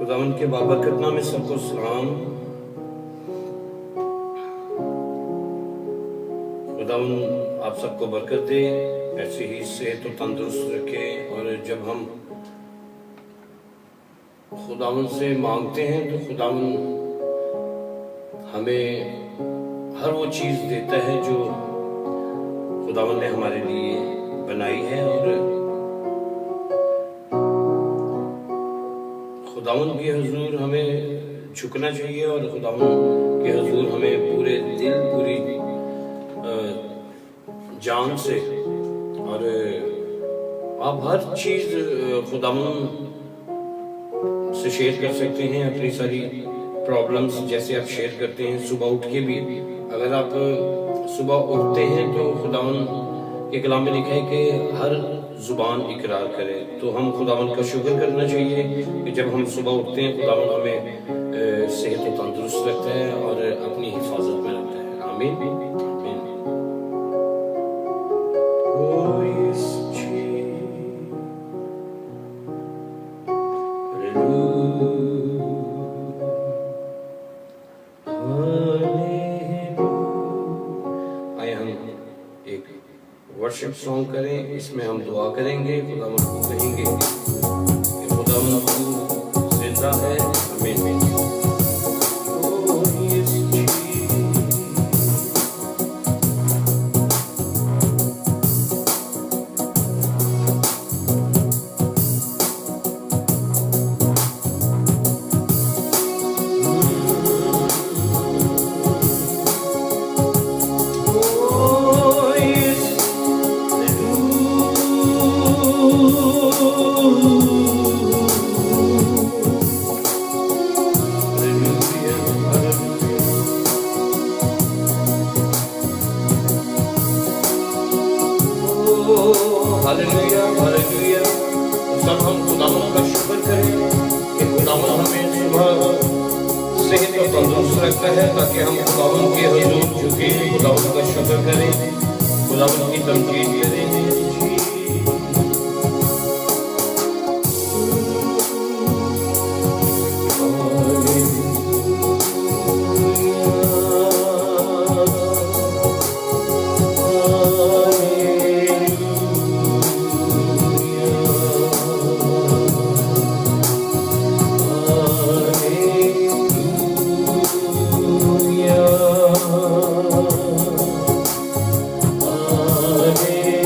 खुदावन के बाबरकत नाम में सबको सलाम। खुदावन आप सबको बरकत दे, ऐसे ही सेहत तो तंदुरुस्त रखे। और जब हम खुदावन से मांगते हैं तो खुदावन हमें हर वो चीज़ देता है जो खुदावन ने हमारे लिए बनाई है। और खुदावन के हुजूर हमें झुकना चाहिए और खुदावन के हुजूर हमें पूरे दिल पूरी जान से, और आप हर चीज़ खुदावन से शेयर कर सकते हैं। अपनी सारी प्रॉब्लम्स जैसे आप शेयर करते हैं सुबह उठ के भी। अगर आप सुबह उठते हैं तो खुदावन के कलाम में लिखा है कि हर जुबान इकरार करे। तो हम खुदावन का शुक्र करना चाहिए कि जब हम सुबह उठते हैं खुदावन हमें सेहत और तंदुरुस्त रखता है और अपनी हिफाजत में रखता है। आमीन आमीन। आइए हम एक वर्शिप सॉन्ग करें, इसमें हम दुआ करेंगे, खुदावन को कहेंगे कि खुदावन तू जिंदा है। आमीन। Hallelujah hallelujah. सब हम खुदावन का शुक्र करें कि खुदावन हमें सुबह सेहत और तंदुरुस्त रखता है ताकि हम खुदावन के हुजूर झुके, खुदावन का शुक्र करें, खुदावन की तमजीद करें। Amen.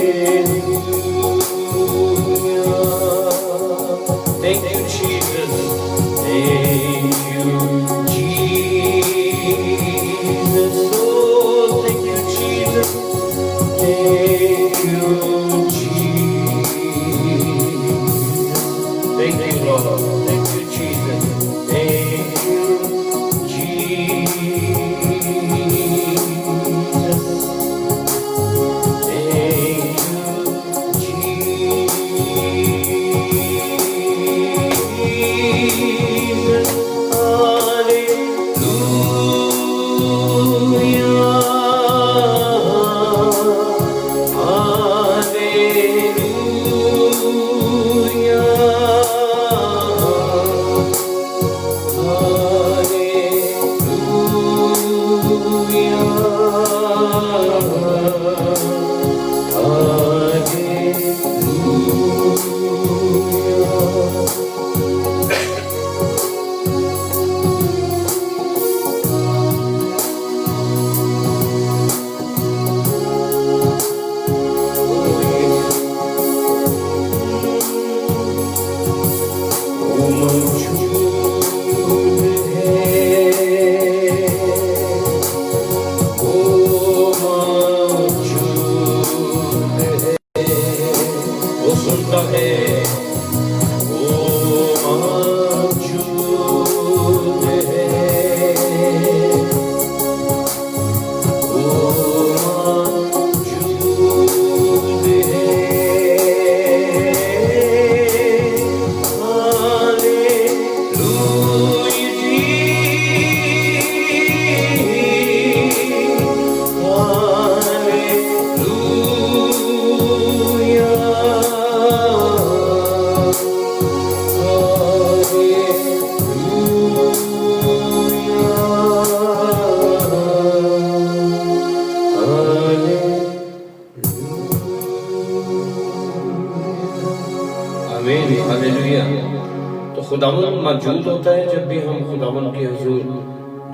खुदावन मौजूद होता है जब भी हम खुदावन के हुजूर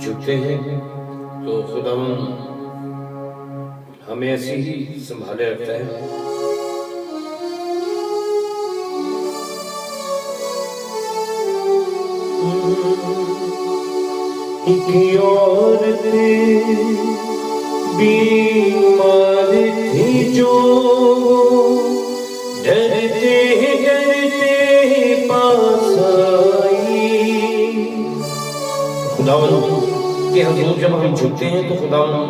झुकते हैं, तो खुदावन हमें ऐसे ही संभाले रखता है। एक औरत बीमार थी जो डरते डरते पास आई। खुदावन के हुजूर जब हम झुकते हैं तो खुदावन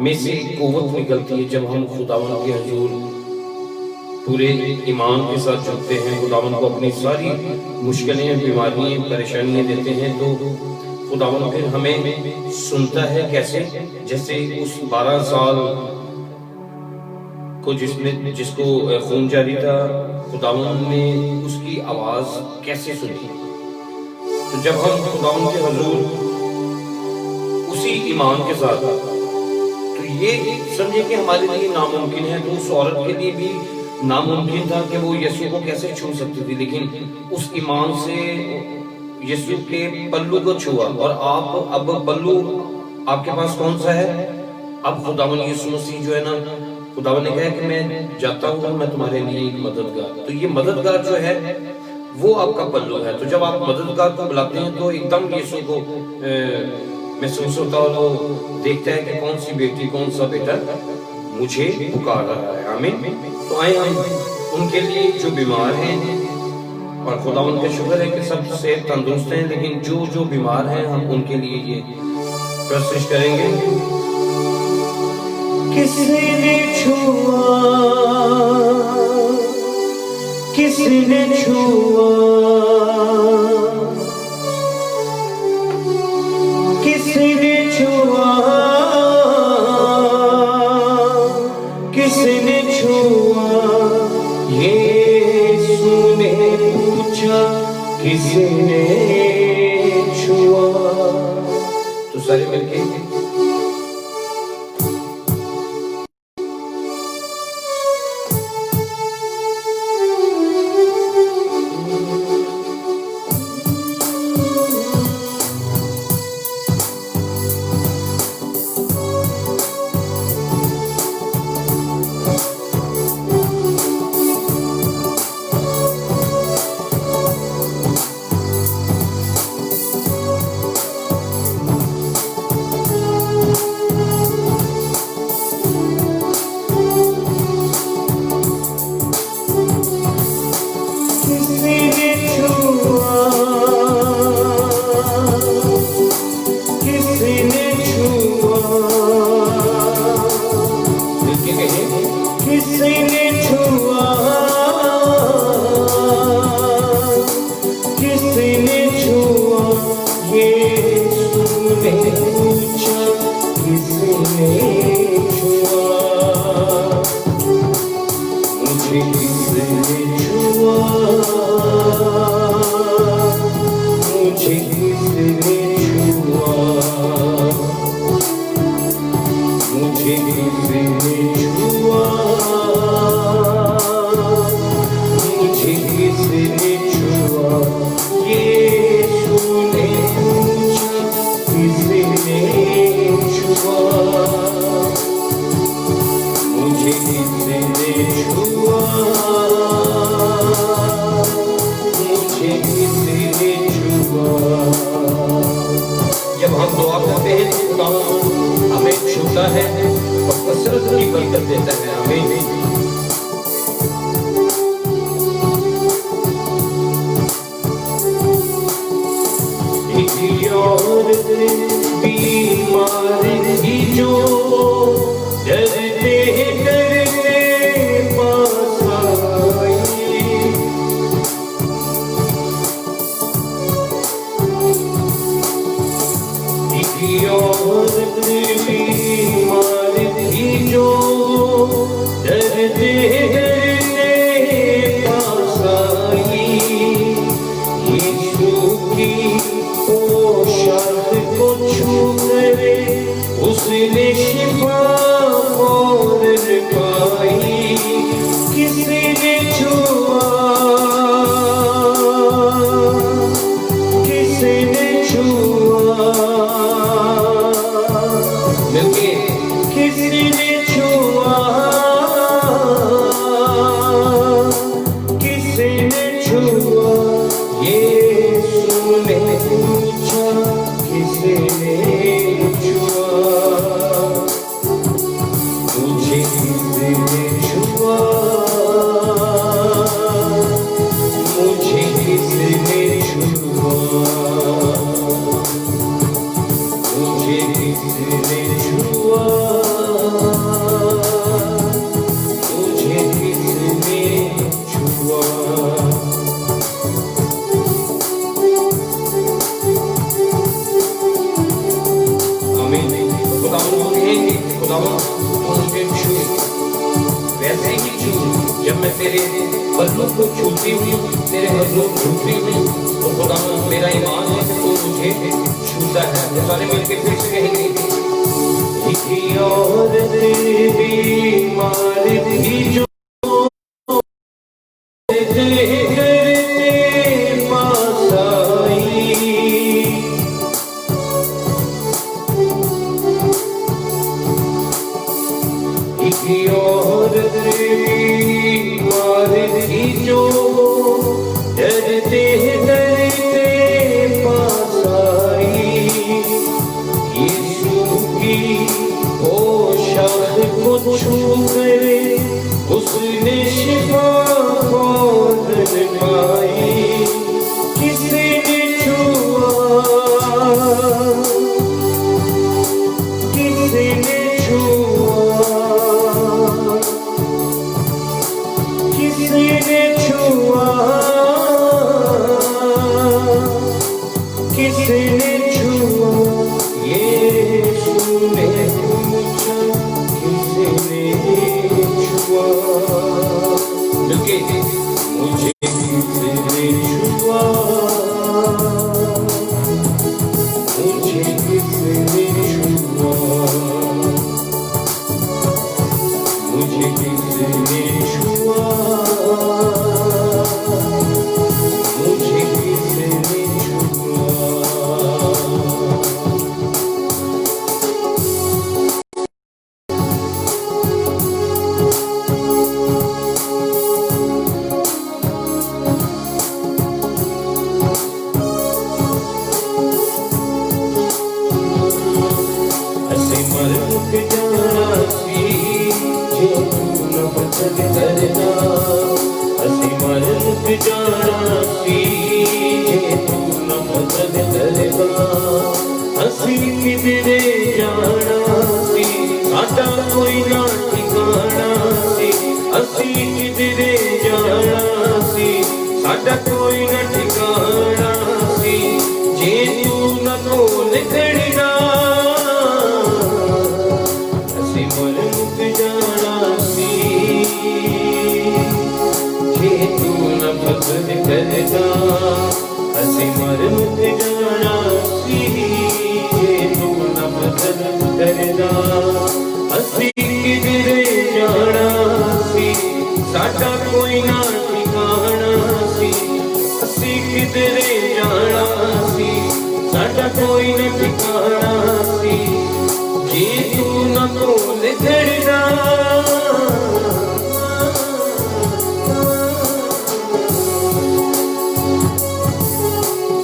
में से कुव्वत निकलती है। जब हम खुदावन के हुजूर पूरे ईमान के साथ झुकते हैं, खुदावन को अपनी सारी मुश्किलें, बीमारियां, परेशानियां देते हैं, तो खुदावन फिर हमें सुनता है। कैसे? जैसे उस 12 साल को जिसको खून जारी था, खुदावन ने उसकी आवाज कैसे सुनी। तो जब हम खुदावन के हुजूर उसी ईमान के साथ, तो ये समझे कि हमारे लिए नामुमकिन है, तो उस औरत के लिए भी नामुमकिन था कि वो यीशु को कैसे छू सकती थी, लेकिन उस ईमान से यीशु के पल्लू को छुआ। और आप अब पल्लू आपके पास कौन सा है? अब खुदावन यीशु मसीह जो है ना, खुदावन ने कहा कि मैं जाता हूँ, मैं तुम्हारे लिए एक मददगार। तो ये मददगार जो है वो आपका पल्लू है। तो जब आप मददगार को बुलाते हैं तो एकदम यीशु को महसूस होता है, और वो देखता है कि कौन सी बेटी, कौन सा बेटा मुझे पुकार रहा है। आमीन। तो आए हम उनके लिए जो बीमार हैं, और खुदा उनका शुक्र है कि सब सेहत तंदुरुस्त हैं, लेकिन जो जो बीमार हैं हम उनके लिए ये प्रस्तुत करेंगे। किसने छुआ, किसने छुआ, किसने छुआ, किसने छुआ, यीशु ने पूछा किसने छुआ। तो सारे मिलके जब हम दुआ करते हैं तो खुदा हमें छूता है और कसरत की बरकत देता है। हमें बीमार थी जो डरते डरते पास आई। एक औरत बीमार थी जो डरते डरते पास आई। यीशु की पोशाक को छू करे उसने शिफा फौरन पाई। किसने छुआ, छुआ, मुझे किसने छुआ। आमीन। खुदावन को कहेंगे, खुदावन तू मुझे छू, वैसे ही छू जब मैं तेरे बदलू को छूती हूँ, तेरे बदलू को छूती हूँ, तो खुदावन मेरा ईमान है कि तू मुझे छूता है। तो सारे मिलकर फिर से कहेंगे, और तेरी मार थी जो पास आई, और तेरी मार थी जो डरते डरते पास आई। यीशु की पोशाक को छू कर उसने शिफा फौरन पाई। किसने छुआ, किसने छुआ, किसने छुआ, किसने छुआ। यीशु ने पूछा, किसने छुआ। क्योंकि मुझे किसने छुआ, मुझे किसने छुआ, मुझे किसने छुआ, मुझे किसने छुआ। ऐसे मर मुक जाना सी जे तू न पसंद करना। ऐसे मर मुक जाना सी जे तू न पसंद करना। असी किधरे जाना सी साडा कोई ना ठिकाना सी। असी किधरे जाना सी साडा कोई ना ठिकाना सी। जे तू न कोल खड़ना, असी मर मुक जाना सी जे तू न पसंद करना। असी मर मुक जाना सी जे तू न पसंद करना। असी किधरे जाना सी साडा कोई ना ठिकाना सी। असी किधरे जाना सी साडा कोई न ठिकाना सी। जे तू न कोल खड़ना,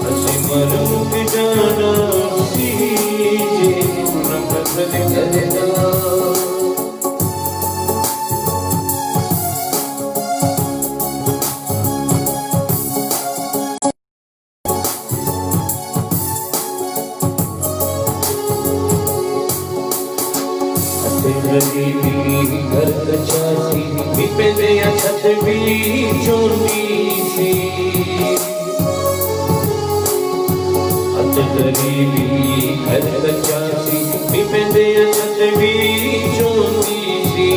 असी मर मुक जाना सी जे तू न पसंद करना। गरीबी घर कचासी भी पेंदे छत भी चोंदी सी। अत गरीबी घर कचासी भी पेंदे छत भी चोंदी सी।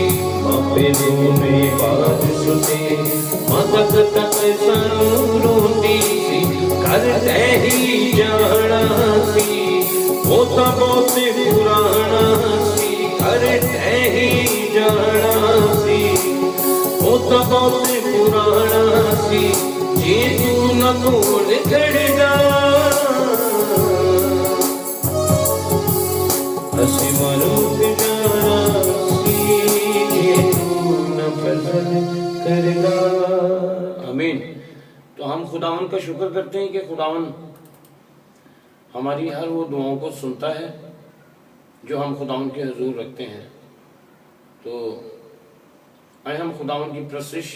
मापे रोने बाज सुने माता तक सानू रोंदी सी। घर तही जाना सी वो तो बहुत पुराना सी। घर तही जाना सी वो तो बहुत पुराना सी। जे तू न कोल खड़ना, असी मर मुक जाना सी जे तू न पसंद करना। आमीन। तो हम खुदावन का शुक्र करते हैं कि खुदावन हमारी हर वो दुआओं को सुनता है जो हम खुदावन के हुजूर रखते हैं। तो आए हम खुदावन की प्रशिश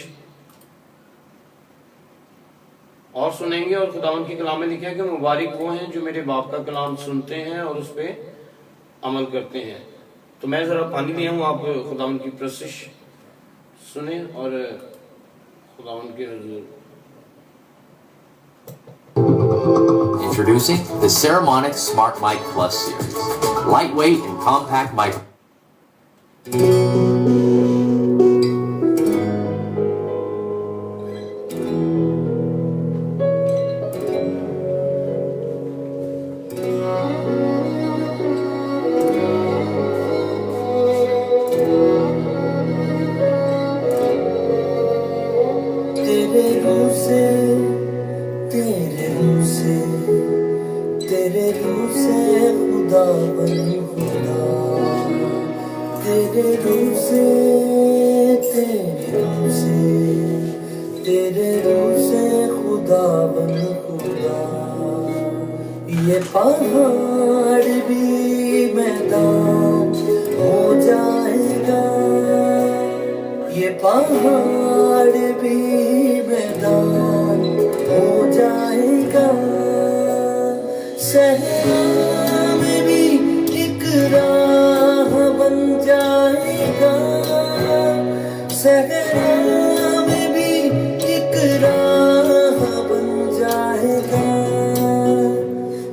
और सुनेंगे। और खुदावन के कलाम में लिखा है कि मुबारक वो हैं जो मेरे बाप का कलाम सुनते हैं और उस पर अमल करते हैं। तो मैं ज़रा पानी में हूँ, आप खुदावन की प्रशिश सुने और खुदावन के हजूर। Introducing the Ceramonic Smart Mic Plus series. Lightweight and compact mic. तेरे रूह से, तेरे रूह से, तेरे रूह से खुदा बन खुदा, तेरे रूह से, तेरे रूह से, तेरे रूह से खुदा बन खुदा। ये पहाड़ भी मैदान हो जाएगा, ये पहाड़ भी मैदान हो जाएगा, सहरा में भी एक राह बन जाएगा, सहरा में भी एक राह बन जाएगा।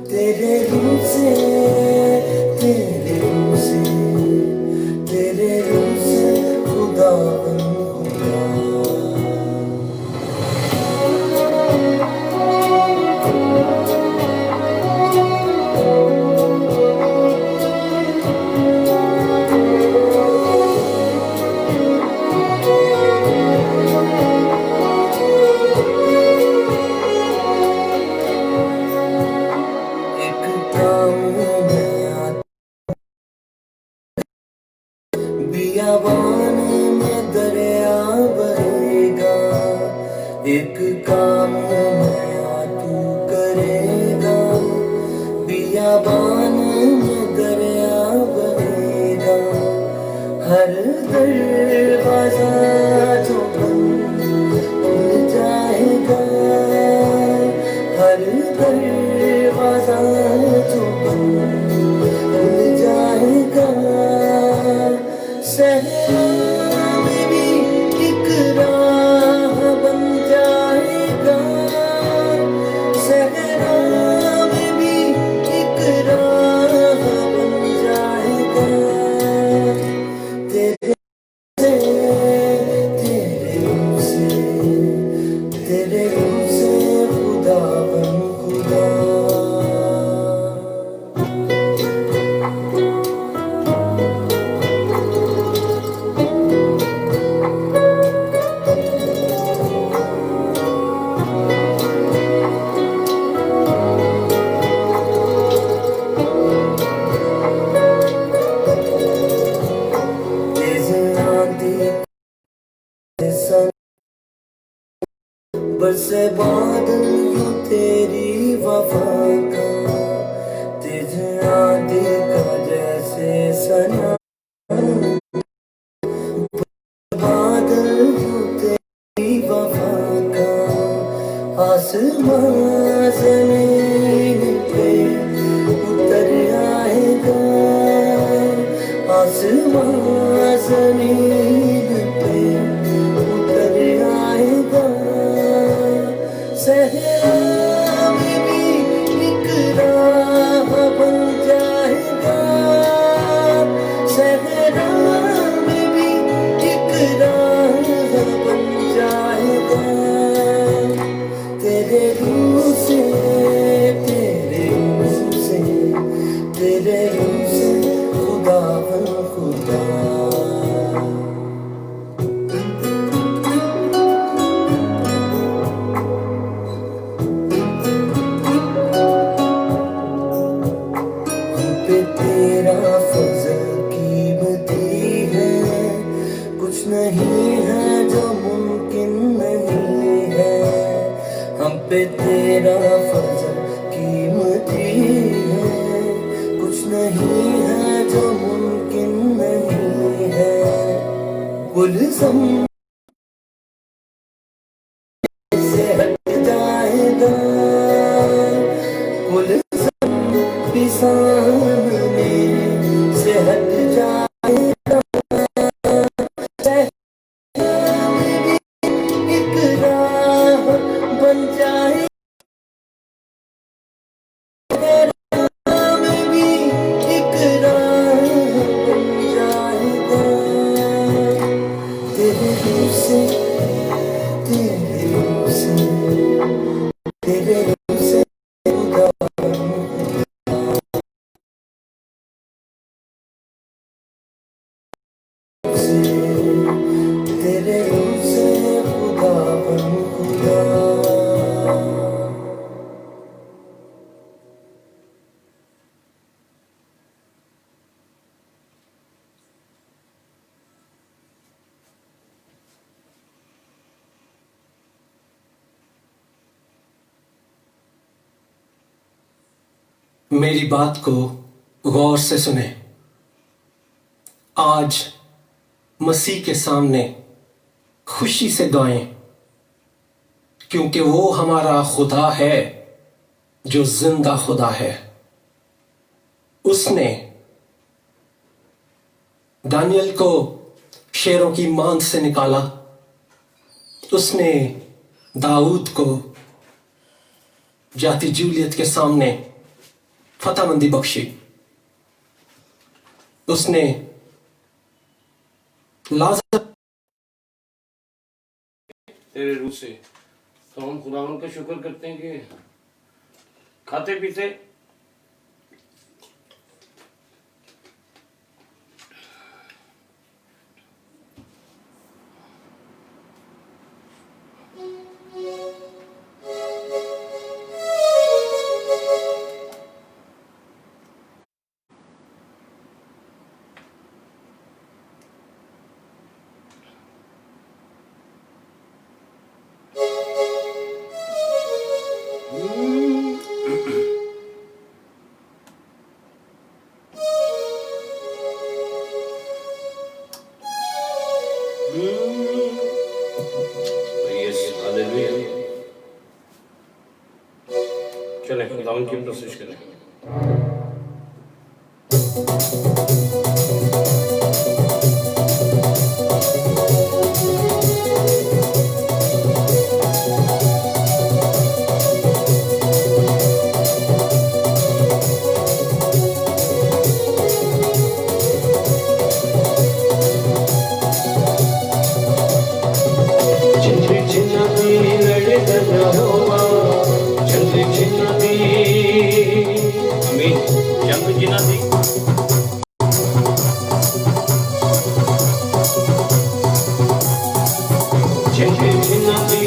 तेरे रूह से, तेरे रूह से, तेरे रूह से खुदा बन खुदा। एक काम में बियाबान में दरिया बहेगा, एक काम नया तू करेगा, बियाबान में दरिया बहेगा, हर दरवाजा जो बंद खुल जाएगा, हर दरवाजा जो बंद खुल जाएगा, सहरा में भी एक राह बन जाएगा, सहरा में भी एक राह बन जाएगा। तेरे से, तेरे रूह से, तेरे रूह से खुदा बन खुदा। बरसे बादल यूं तेरी वफा का, तेज आंधी का जैसे सना, बादल यूं तेरी वफा का, आसमां ज़मीन पे उतर आएगा, आसमां ज़मीन पे उतर आएगा, सहरा में भी एक राह बन जाएगा, सहरा में भी एक राह बन जाएगा। तेरे रूह से, तेरे रूह से, तेरे रूह से खुदा बन खुदा। पे तेरा फजल कीमती है, कुछ नहीं है जो मुमकिन नहीं है, हम पे तेरा फजल कीमती है, कुछ नहीं है जो मुमकिन नहीं है, गुलशन से हट जाएगा, गुलशन भी सामने से हट जाएगा, मेरी बात को गौर से सुने। आज मसीह के सामने खुशी से गाएं, क्योंकि वो हमारा खुदा है जो जिंदा खुदा है। उसने दानियल को शेरों की मांद से निकाला। उसने दाऊद को जाति जूलियत के सामने फतहमंदी बख्शी। उसने लाजर तेरे रूह से, तो हम खुदावन का शुक्र करते हैं कि खाते पीते यस, हालेलुया। चलें खुदावन की प्रशंसा करें। आमीन। जंग जिना दी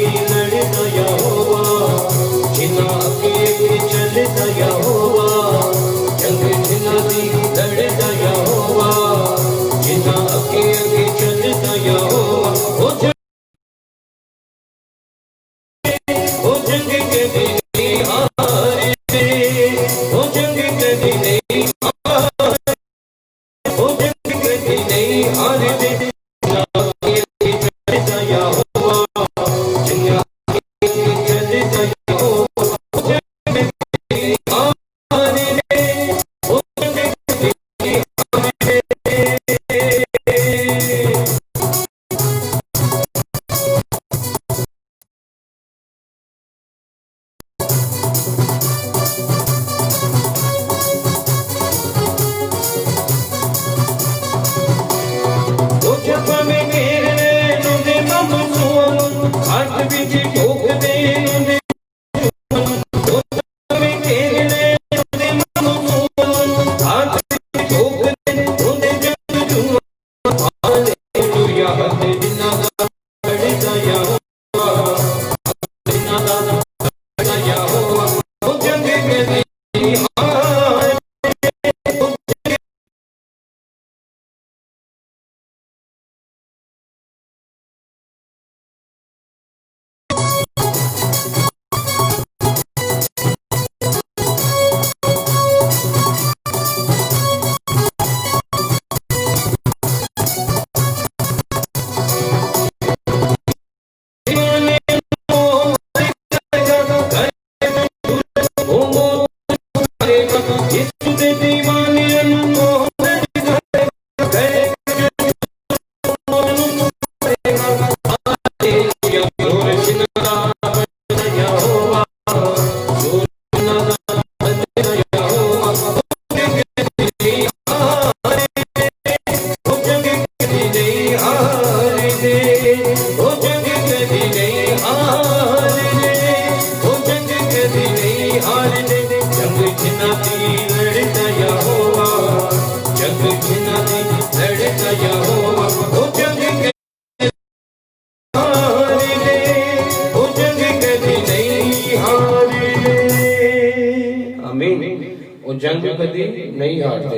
वो जंग कभी नहीं हारते।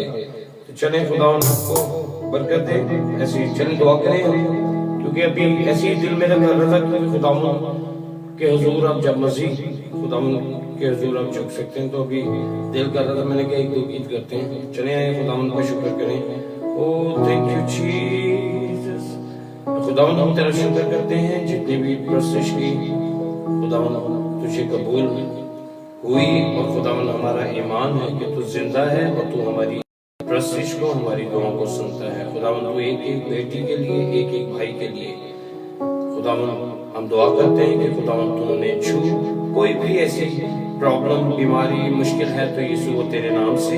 तो चलें खुदा उनको बरकत दे, ऐसी चलें दुआ करें हम, क्योंकि अभी ऐसी दिल में रखा था कि खुदा के हुजूर अब जब मसीह खुदा के हुजूर आप झुक सकते हैं, तो अभी दिल कर रहा था, मैंने कहा एक दो गीत करते हैं। चले आए, खुदावन का शुक्र करें। ओ थैंक यू जीसस। खुदावन हम तेरा शुक्र करते हैं, जितनी भी प्रोसेस की खुदावन तुझे कबूल हुई, और खुदावन हमारा ईमान है कि तू जिंदा है और तू हमारी प्रोसेस को, हमारी दुआओं को सुनता है। खुदावन तू एक एक बेटी के लिए, एक एक भाई के लिए खुदावन हम दुआ करते हैं कि खुदावन तू उन्हें छू, कोई भी ऐसी प्रॉब्लम, बीमारी, मुश्किल है तो यीशु वो तेरे नाम से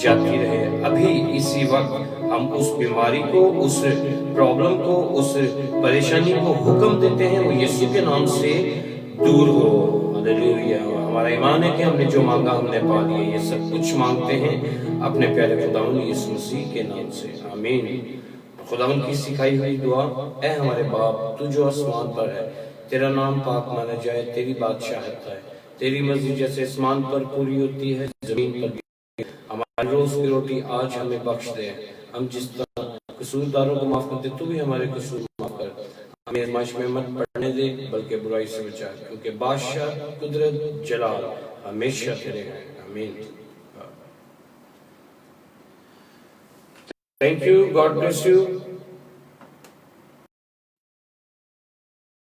जाती रहे। अभी इसी वक्त हम उस बीमारी को, उस प्रॉब्लम को, उस परेशानी को हुक्म देते हैं, वो यीशु के नाम से दूर हो। हालेलुया। हमारा ईमान है कि हमने जो मांगा हमने पा लिया। ये सब कुछ मांगते हैं अपने प्यारे खुदावन यीशु मसीह के नाम से, आमीन। खुदावन की सिखाई हुई दुआ, ऐ हमारे बाप तू जो आसमान पर है, तेरा नाम पाक माना जाए, तेरी बादशाहत है, तेरी मर्जी जैसे आसमान पर पूरी होती है जमीन पर भी। हमारी रोज की रोटी आज हमें बख्श दे, हम जिस तरह कसूरदारों को माफ करते तू भी हमारे कसूर माफ कर। हमें आजमाइश में मत पड़ने दे, बल्कि बुराई से बचा, क्योंकि बादशाह, कुदरत, जलाल हमेशा तेरे हैं, आमीन। Thank you. God bless you.